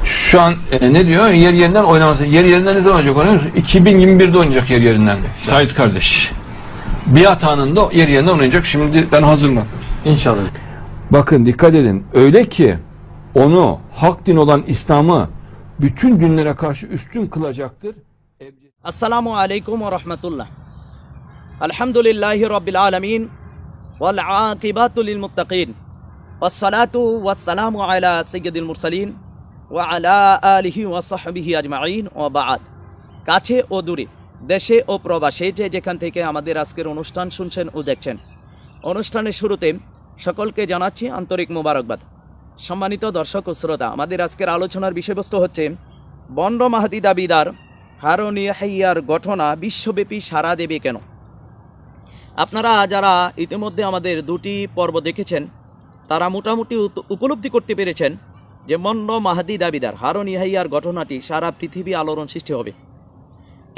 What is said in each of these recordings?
Şu an ne diyor? Yer yerinden oynaması. Yer yerinden ne zaman oynayacak onu? 2021'de oynayacak yer yerinden. Sait kardeş. Biat anında yer yerinden oynayacak. Şimdi ben hazırlan. İnşallah. Bakın dikkat edin. Öyle ki onu hak din olan İslam'ı bütün dinlere karşı üstün kılacaktır. Assalamu alaikum ve rahmetullah. Elhamdülillahi Rabbil alemin. Vel akibatu lil muttaqin. Ves salatu ves selamu ala seyyidil mursalin. Ve ala alihi ve sahbihi ajma'in ve ba'd। কাছে ও দূরে, দেশে ও প্রবাসে যে যেখান থেকে আমাদের আজকের অনুষ্ঠান শুনছেন ও দেখছেন, অনুষ্ঠানের শুরুতে সকলকে জানাচ্ছি আন্তরিক মোবারকবাদ। সম্মানিত দর্শক ও শ্রোতা, আমাদের আজকের আলোচনার বিষয়বস্তু হচ্ছে বন্ড মাহাদি দাবিদার হারুন ইয়াহিয়ার ঘটনা বিশ্বব্যাপী সাড়া দেবে কেন। আপনারা যারা ইতিমধ্যে আমাদের দুটি পর্ব দেখেছেন তারা মোটামুটি উপলব্ধি করতে পেরেছেন যে বন্ড মাহাদি দাবিদার হারুন ইয়াহিয়ার ঘটনাটি সারা পৃথিবী আলোড়ন সৃষ্টি হবে।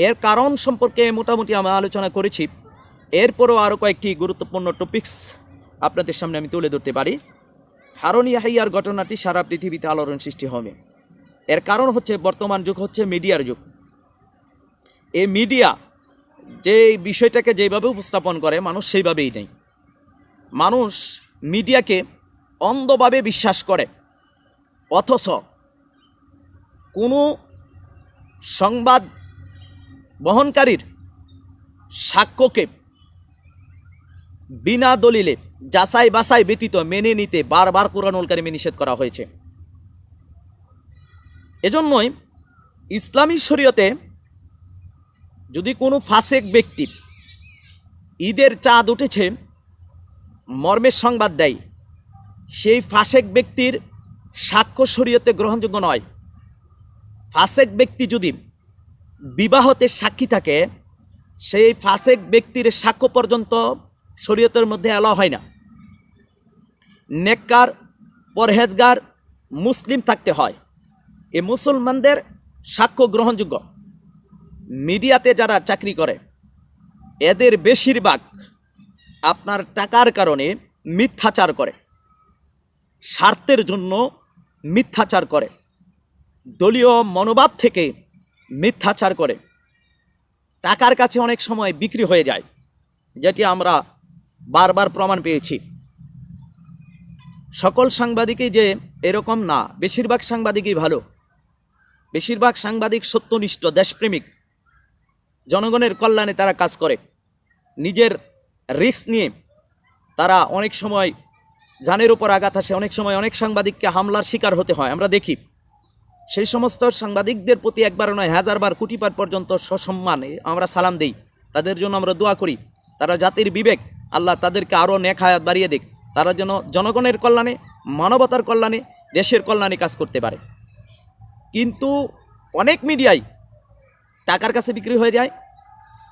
এর কারণ সম্পর্কে মোটামুটি আমরা আলোচনা করেছি। এরপরও আরও কয়েকটি গুরুত্বপূর্ণ টপিকস আপনাদের সামনে আমি তুলে ধরতে পারি। হারুন ইয়াহিয়ার ঘটনাটি সারা পৃথিবীতে আলোড়ন সৃষ্টি হবে। এর কারণ হচ্ছে বর্তমান যুগ হচ্ছে মিডিয়ার যুগ। এই মিডিয়া যে বিষয়টাকে যেভাবে উপস্থাপন করে মানুষ সেইভাবেই নেই। মানুষ মিডিয়াকে অন্ধভাবে বিশ্বাস করে, অথচ কোনো সংবাদ বহনকারীর সাক্ষ্যকে বিনা দলিলে যাচাই বাছাই ব্যতীত মেনে নিতে বারবার কুরআনুল কারীমে নিষেধ করা হয়েছে। এজন্যই ইসলামী শরীয়তে যদি কোনো ফাসেক ব্যক্তি ঈদের চাঁদ উঠেছে মর্মের সংবাদ দেয়, সেই ফাসেক ব্যক্তির সাক্ষ্য শরীয়তে গ্রহণযোগ্য নয়। ফাসেক ব্যক্তি যদি বিবাহতে সাক্ষী থাকে, সেই ফাসেক ব্যক্তির সাক্ষ্য পর্যন্ত শরীয়তের মধ্যে এলাও হয় না। নেককার পরহেজগার মুসলিম থাকতে হয়, এ মুসলমানদের সাক্ষ্য গ্রহণযোগ্য। মিডিয়াতে যারা চাকরি করে এদের বেশিরভাগ আপনার টাকার কারণে মিথ্যাচার করে, স্বার্থের জন্য মিথ্যাচার করে, দলীয় মনোভাব থেকে মিথ্যাচার করে, টাকার কাছে অনেক সময় বিক্রি হয়ে যায়, যেটি আমরা বারবার প্রমাণ পেয়েছি। সকল সাংবাদিকই যে এরকম না, বেশিরভাগ সাংবাদিকই ভালো, বেশিরভাগ সাংবাদিক সত্যনিষ্ঠ, দেশপ্রেমিক, জনগণের কল্যাণে তারা কাজ করে। নিজের রিস্ক নিয়ে তারা অনেক সময় জানের উপর আঘাত আসে, অনেক সময় অনেক সাংবাদিককে হামলার শিকার হতে হয় আমরা দেখি। সেই সমস্ত সাংবাদিকদের প্রতি একবার নয় হাজারবার কোটিবার পর্যন্ত সসম্মান আমরা সালাম দেই, তাদের জন্য আমরা দোয়া করি। তারা জাতির বিবেক, আল্লাহ তাদেরকে আরও নেক হায়াত বাড়িয়ে দিক, তারা যেন জনগণের কল্যাণে, মানবতার কল্যাণে, দেশের কল্যাণে কাজ করতে পারে। কিন্তু অনেক মিডিয়াই টাকার কাছে বিক্রি হয়ে যায়,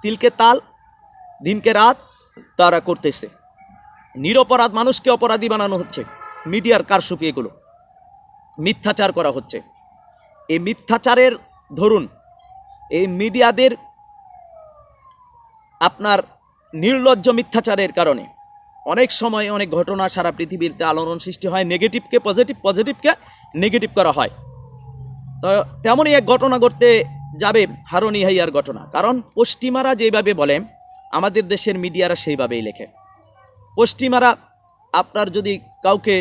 তিলকে তাল দিনকে রাত তারা করতেছে। নিরপরাধ মানুষকে অপরাধী বানানো হচ্ছে, মিডিয়ার কারসুপি এগুলো, মিথ্যাচার করা হচ্ছে। এই মিথ্যাচারের ধরুন এই মিডিয়াদের আপনার নির্লজ্জ মিথ্যাচারের কারণে অনেক সময় অনেক ঘটনা সারা পৃথিবীতে আলোড়ন সৃষ্টি হয়। নেগেটিভকে পজিটিভ, পজিটিভকে নেগেটিভ করা হয়। তো তেমনই এক ঘটনা ঘটতে যাবে হারুন ইয়াহিয়ার ঘটনা। কারণ পশ্চিমারা যেভাবে বলে আমাদের দেশের মিডিয়ারা সেইভাবেই লেখে। পশ্চিমারা আপনার যদি কাউকে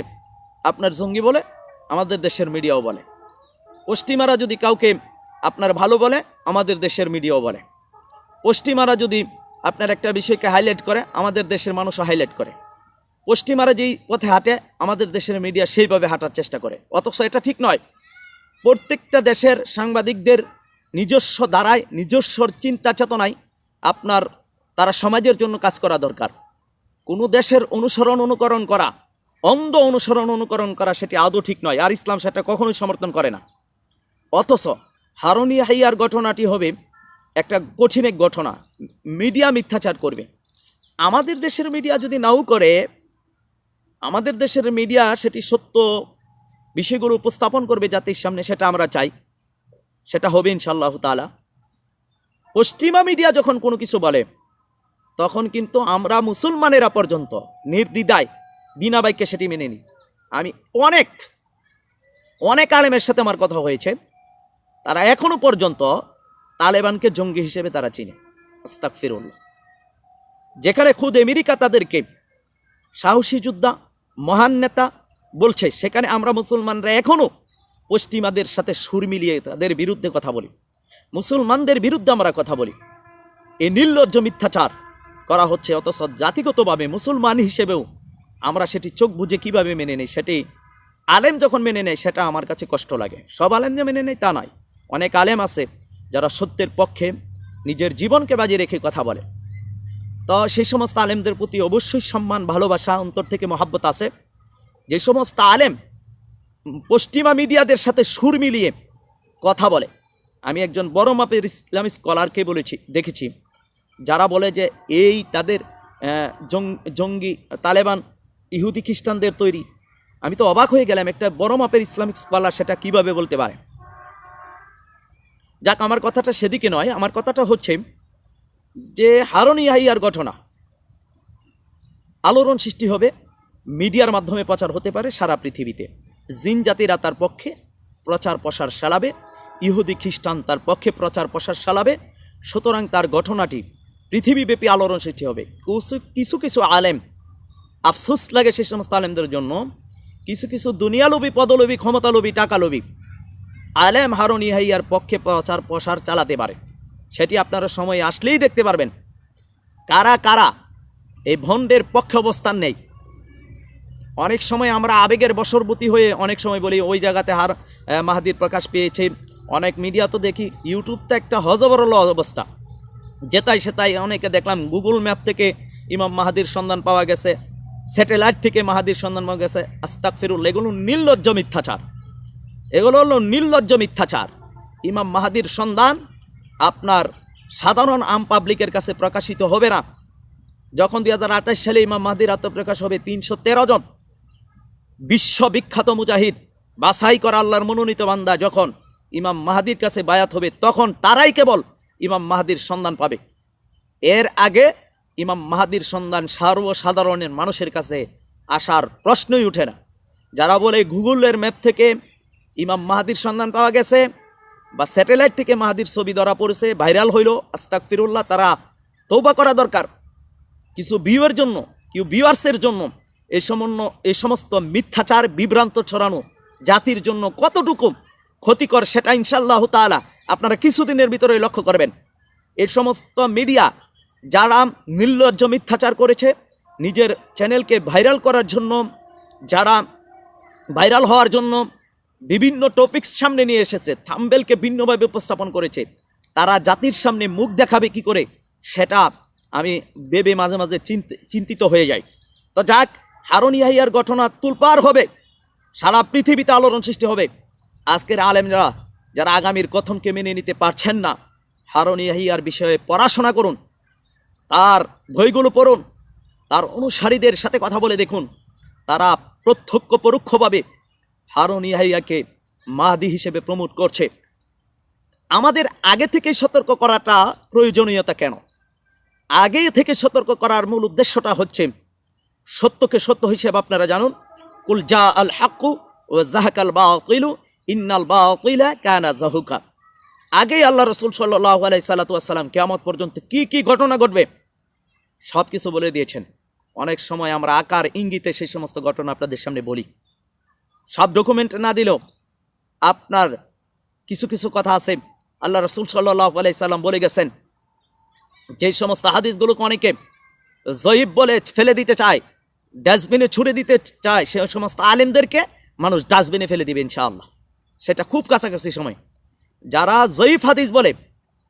আপনার জঙ্গি বলে আমাদের দেশের মিডিয়াও বলে, পশ্চিমারা যদি কাউকে আপনার ভালো বলে আমাদের দেশের মিডিয়াও বলে, পশ্চিমারা যদি আপনার একটা বিষয়কে হাইলাইট করে আমাদের দেশের মানুষও হাইলাইট করে, পশ্চিমারা যেই পথে হাঁটে আমাদের দেশের মিডিয়া সেইভাবে হাঁটার চেষ্টা করে। অথচ এটা ঠিক নয়। প্রত্যেকটা দেশের সাংবাদিকদের নিজস্ব ধারায়, নিজস্ব চিন্তা চেতনায় আপনার তারা সমাজের জন্য কাজ করা দরকার। কোনো দেশের অনুকরণ করা, অন্ধ অনুকরণ করা সেটি আদৌ ঠিক নয়, আর ইসলাম সেটা কখনোই সমর্থন করে না। অথচ হারুন ইয়াহিয়ার ঘটনাটি হবে একটা কঠিন এক ঘটনা। মিডিয়া মিথ্যাচার করবে। আমাদের দেশের মিডিয়া যদি নাও করে, আমাদের দেশের মিডিয়া সেটি সত্য বিষয়গুলো উপস্থাপন করবে জাতির সামনে, সেটা আমরা চাই, সেটা হবে ইনশাআল্লাহ তাআলা। পশ্চিমা মিডিয়া যখন কোনো কিছু বলে তখন কিন্তু আমরা মুসলমানেরা পর্যন্ত নির্দ্বিধায় বিনা বাক্যে সেটি মেনে নিই। আমি অনেক আলেমের সাথে আমার কথা হয়েছে, তারা এখনো পর্যন্ত তালেবানকে জঙ্গি হিসেবে তারা চিনে। আস্তাগফিরুল্লাহ। যেখানে খুদ আমেরিকা তাদেরকে সাহসী যোদ্ধা, মহান নেতা বলছে, সেখানে আমরা মুসলমানরা এখনো পশ্চিমাদের সাথে সুর মিলিয়ে তাদের বিরুদ্ধে কথা বলি, মুসলমানদের বিরুদ্ধে আমরা কথা বলি। এই নির্লজ্জ মিথ্যাচার করা হচ্ছে, অথচ জাতিগতভাবে মুসলমান হিসেবেও আমরা সেটি চোখ বুঝে কিভাবে মেনে নেই, সেটি আলেম যখন মেনে নেয় সেটা আমার কাছে কষ্ট লাগে। সব আলেম যে মেনে নেয় তা নয়, অনেক আলেম আছে যারা সত্যের পক্ষে নিজের জীবনকে বাজি রেখে কথা বলে। তো সেই সমস্ত আলেমদের প্রতি অবশ্যই সম্মান, ভালোবাসা, অন্তর থেকে মহাব্বত আছে। যে সমস্ত আলেম পশ্চিমা মিডিয়াদের সাথে সুর মিলিয়ে কথা বলে, আমি একজন বড় মাপের ইসলামী স্কলারকে দেখেছি যারা বলে যে এই তাদের জঙ্গি তালেবান ইহুদি খ্রিস্টানদের তৈরি। আমি তো অবাক হয়ে গেলাম, একটা বড় মাপের ইসলামিক স্কলার সেটা কিভাবে বলতে পারে। যাক, আমার কথাটা সেদিকে নয়, আমার কথাটা হচ্ছে যে হারুন ইয়াহিয়ার ঘটনা আলোড়ন সৃষ্টি হবে, মিডিয়ার মাধ্যমে প্রচার হতে পারে সারা পৃথিবীতে। জিন জাতিরা তার পক্ষে প্রচার প্রসার চালাবে, ইহুদি খ্রিস্টান তার পক্ষে প্রচার প্রসার চালাবে। সুতরাং তার ঘটনাটি পৃথিবীব্যাপী আলোড়ন সৃষ্টি হবে। কিছু কিছু আলেম, আফসোস লাগে সেই সমস্ত আলেমদের জন্য, কিছু কিছু দুনিয়ালোভী, পদলোভী, ক্ষমতালোভী, টাকালোভী আলেম হারুন ইয়াহিয়ার পক্ষে প্রচার প্রসার চালাতে পারে। সেটি আপনারা সময় আসলেই দেখতে পারবেন কারা কারা এই ভণ্ডের পক্ষে অবস্থান নেই। অনেক সময় আমরা আবেগের বশবর্তী হয়ে অনেক সময় বলি ওই জায়গাতে মাহাদির প্রকাশ পেয়েছে। অনেক মিডিয়া তো দেখি, ইউটিউব তো একটা হজবরল অবস্থা, যেটাই সেটাই অনেকে দেখলাম গুগল ম্যাপ থেকে ইমাম মাহাদির সন্ধান পাওয়া গেছে, স্যাটেলাইট থেকে মাহাদির সন্ধান পাওয়া গেছে। আস্তাগফিরুল্লাহ, এগুলো নির্লজ্জ মিথ্যাচার, এগুলো হলো নির্লজ্জ মিথ্যাচার। ইমাম মাহাদির সন্ধান আপনার সাধারণ আম পাবলিকের কাছে প্রকাশিত হবে না। যখন 2028 সালে ইমাম মাহাদির আত্মপ্রকাশ হবে, 313 জন বিশ্ববিখ্যাত মুজাহিদ, বাছাই করা আল্লাহর মনোনীত বান্দা যখন ইমাম মাহাদির কাছে বায়াত হবে, তখন তারাই কেবল ইমাম মাহাদির সন্ধান পাবে। এর আগে ইমাম মাহাদির সন্ধান সর্বসাধারণের মানুষের কাছে আসার প্রশ্নই উঠে না। যারা বলে গুগলের ম্যাপ থেকে ইমাম মাহাদির সন্ধান পাওয়া গেছে বা স্যাটেলাইট থেকে মাহাদির ছবি ধরা পড়েছে, ভাইরাল হইল, আস্তাগফিরুল্লাহ, তারা তওবা করা দরকার। কিছু ভিউয়ের জন্য, ভিউয়ার্সের জন্য এই সমস্ত মিথ্যাচার, বিভ্রান্ত ছড়ানো জাতির জন্য কতটুকু ক্ষতিকর সেটা ইনশাআল্লাহ তাআলা আপনারা কিছুদিনের ভিতরে লক্ষ্য করবেন। এই সমস্ত মিডিয়া যারা নির্লজ্জ মিথ্যাচার করেছে, নিজের চ্যানেলকে ভাইরাল করার জন্য, যারা ভাইরাল হওয়ার জন্য বিভিন্ন টপিকস সামনে নিয়ে এসেছে, থাম্বনেলকে ভিন্নভাবে উপস্থাপন করেছে, তারা জাতির সামনে মুখ দেখাবে কি করে সেটা আমি ভেবে মাঝে মাঝে চিন্তিত হয়ে যাই। তো যাক, হারুন ইয়াহিয়ার ঘটনা তুলপার হবে, সারা পৃথিবীতে আলোড়ন সৃষ্টি হবে। আজকের আলেমরা যারা আগামীর কথনকে মেনে নিতে পারছেন না, হারুন ইয়াহিয়ার বিষয়ে পড়াশোনা করুন, তার বইগুলো পড়ুন, তার অনুসারীদের সাথে কথা বলে দেখুন। তারা প্রত্যক্ষ পরোক্ষভাবে হারুন ইয়াহিয়াকে মাহদি হিসেবে প্রমোট করছে। আমাদের আগে থেকে সতর্ক করাটা প্রয়োজনীয়তা কেন? আগে থেকে সতর্ক করার মূল উদ্দেশ্যটা হচ্ছে সত্যকে সত্য হিসেবে আপনারা জানুন। কুল জা আল হাক্কু ওয়া যাহাকাল বাতিলু ইন্নাল বাতিলা কানা যাহুকা। আগেই আল্লাহ রাসূল সাল্লাল্লাহু আলাইহি সাল্লাম কিয়ামত পর্যন্ত কি কি ঘটনা ঘটবে সব কিছু বলে দিয়েছেন। অনেক সময় আমরা আকার ইঙ্গিতে সেই সমস্ত ঘটনা আপনাদের সামনে বলি, সব ডকুমেন্ট না দিলেও আপনার কিছু কিছু কথা আছে। আল্লাহ রাসূল সাল্লাল্লাহু আলাইহি সাল্লাম বলে গেছেন, যে সমস্ত হাদিসগুলোকে অনেকে জয়ীব বলে ফেলে দিতে চায়, ডাস্টবিনে ছুড়ে দিতে চায়, সে সমস্ত আলেমদেরকে মানুষ ডাস্টবিনে ফেলে দিবে ইনশাআল্লাহ। সেটা খুব কাছাকাছি সময়। যারা জয়ীফ হাদিস বলে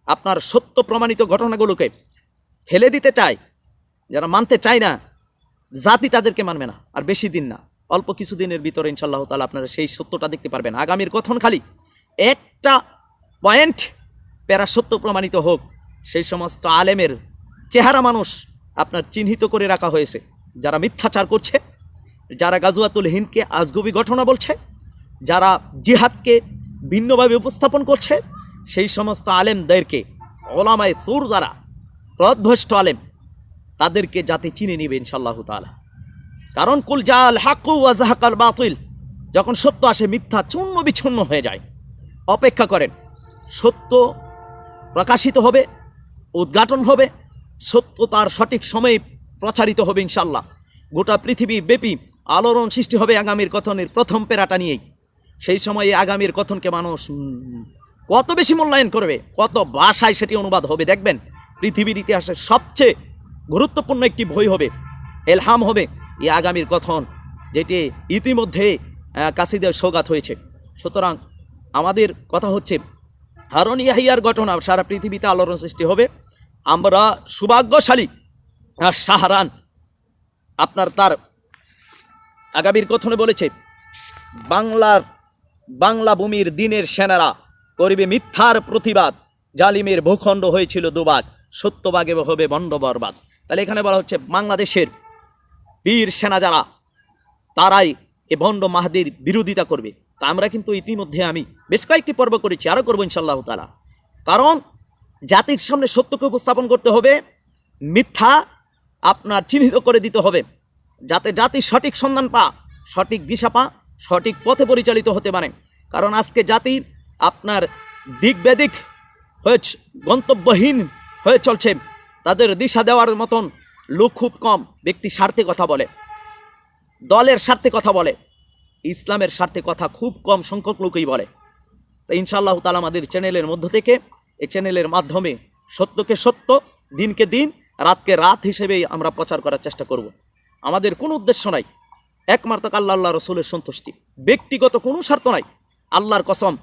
আপনার সত্য প্রমাণিত ঘটনাগুলোকে ফেলে দিতে চায়, যারা মানতে চায় না, জাতি তাদেরকে মানবে না। আর বেশি দিন না, অল্প কিছু দিনের ভিতরে ইনশাআল্লাহ তাআলা আপনারা সেই সত্যটা দেখতে পারবেন। আগামীর কথন খালি একটা পয়েন্ট প্যারা সত্য প্রমাণিত হোক, সেই সমস্ত আলেমের চেহারা মানুষ আপনার চিহ্নিত করে রাখা হয়েছে। যারা মিথ্যাচার করছে, যারা গাজওয়াতুল হিন্দকে আজগুবি ঘটনা বলছে, যারা জিহাদকে ভিন্নভাবে উপস্থাপন করছে, সেই সমস্ত আলেমদেরকে, ওলামায়ে সুর যারা পথভ্রষ্ট আলেম, তাদেরকে জাতি চিনে নিবে ইনশাআল্লাহ তাআলা। কারণ কুল জাল হাক্কু ওয়া যাহাকাল বাতিল, যখন সত্য আসে মিথ্যা চূর্ণ বিচ্ছন্ন হয়ে যায়। অপেক্ষা করেন, সত্য প্রকাশিত হবে, উদ্ঘাটন হবে, সত্য তার সঠিক সময়ে প্রচারিত হবে ইনশাল্লাহ। গোটা পৃথিবী ব্যাপী আলোড়ন সৃষ্টি হবে আগামীর কথনের প্রথম পেরাটা নিয়েই। সেই সময়ে আগামীর কথনকে মানুষ কত বেশি মূল্যায়ন করবে, কত ভাষায় সেটি অনুবাদ হবে দেখবেন। পৃথিবীর ইতিহাসের সবচেয়ে গুরুত্বপূর্ণ একটি বই হবে, এলহাম হবে এই আগামীর কথন, যেটি ইতিমধ্যে কাসিদের সৌগাত হয়েছে। সুতরাং আমাদের কথা হচ্ছে হারুন ইয়াহিয়ার ঘটনা সারা পৃথিবীতে আলোড়ন সৃষ্টি হবে। আমরা সৌভাগ্যশালী। আর শাহরান আপনার তার আগামীর কথনে বলেছে, বাংলা ভূমির দিনের সেনারা করিবে মিথ্যার প্রতিবাদ, জালিমের ভূখণ্ড হয়েছিল দুবাগ, সত্যবাগে হবে বন্ড বরবাদ। তাহলে এখানে বলা হচ্ছে বাংলাদেশের বীর সেনা যারা, তারাই এ ভণ্ড মাহাদির বিরোধিতা করবে। তা আমরা কিন্তু ইতিমধ্যে আমি বেশ কয়েকটি পর্ব করেছি, আরও করবো ইনশাআল্লাহ তাআলা। কারণ জাতির সামনে সত্যকে উপস্থাপন করতে হবে, মিথ্যা আপনার চিহ্নিত করে দিতে হবে, যাতে জাতি সঠিক সন্ধান পা, সঠিক দিশা পা, সঠিক পথে পরিচালিত হতে পারে। কারণ আজকে জাতি আপনার দিক বেদিক হয়ে গন্তব্যহীন হয়ে চলছে। তাদের দিশা দেওয়ার মতন লোক খুব কম। ব্যক্তি স্বার্থে কথা বলে, দলের স্বার্থে কথা বলে, ইসলামের স্বার্থে কথা খুব কম সংখ্যক লোকই বলে। তো ইনশাআল্লাহ তাআলা আমাদের চ্যানেলের মধ্য থেকে, এই চ্যানেলের মাধ্যমে সত্যকে সত্য, দিনকে দিন, রাতকে রাত হিসেবেই আমরা প্রচার করার চেষ্টা করব। আমাদের কোনো উদ্দেশ্য নাই, একমাত্র আল্লাহ রসুলের সন্তুষ্টি, ব্যক্তিগত কোনো স্বার্থ নাই। আল্লাহর কসম,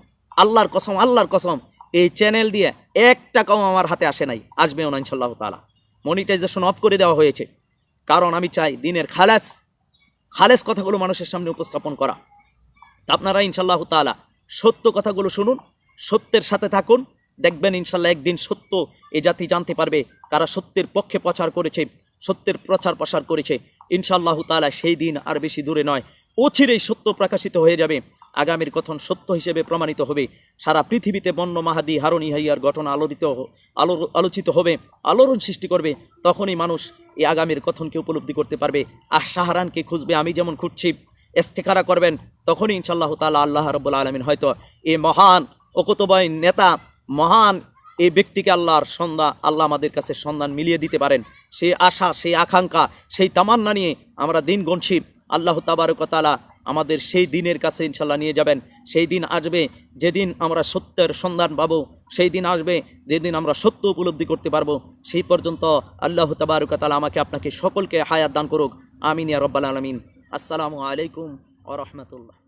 আল্লাহর কসম, আল্লাহর কসম, এই চ্যানেল দিয়ে 1 টাকাও আমার হাতে আসে নাই, আসবেও না ইনশাআল্লাহ তাআলা। মনিটাইজেশন অফ করে দেওয়া হয়েছে, কারণ আমি চাই দিনের খালেস কথাগুলো মানুষের সামনে উপস্থাপন করা। আপনারা ইনশাআল্লাহ তাআলা সত্য কথাগুলো শুনুন, সত্যের সাথে থাকুন, দেখবেন ইনশাআল্লাহ একদিন সত্য এ জাতি জানতে পারবে কারা সত্যের পক্ষে প্রচার করেছে, সত্যের প্রচার প্রসার করেছে। ইনশাআল্লাহ তাআলা সেই দিন আর বেশি দূরে নয়, অচিরেই সত্য প্রকাশিত হয়ে যাবে, আগামীর কথন সত্য হিসেবে প্রমাণিত হবে। সারা পৃথিবীতে বন্য মাহাদি হারুন ইয়াহিয়ার ঘটনা আলোচিত হবে, আলোড়ন সৃষ্টি করবে। তখনই মানুষ এই আগামীর কথনকে উপলব্ধি করতে পারবে। আর শাহরানকে খুঁজবে, আমি যেমন খুঁজছি, ইস্তেখারা করবেন, তখনই ইনশাআল্লাহ তাআলা আল্লাহ রাব্বুল আলামিন হয়তো এই মহান ওকতবয় নেতা, মহান এই ব্যক্তিকে আল্লাহ আমাদের কাছে সন্ধান মিলিয়ে দিতে পারেন। সেই আশা, সেই আকাঙ্ক্ষা, সেই তামান্না নিয়ে আমরা দিন গুনছি। আল্লাহ তাবারক ওয়া তাআলা আমাদের সেই দিনের কাছে ইনশাআল্লাহ নিয়ে যাবেন। সেই দিন আসবে যেদিন আমরা সত্যের সন্ধান পাবো, সেই দিন আসবে যেদিন আমরা সত্য উপলব্ধি করতে পারবো। সেই পর্যন্ত আল্লাহ তাবারক ওয়া তাআলা আমাকে আপনাকে সকলকে হায়াত দান করুক। আমিন ইয়া রাব্বাল আলামিন। আসসালামু আলাইকুম ওয়া রাহমাতুল্লাহ।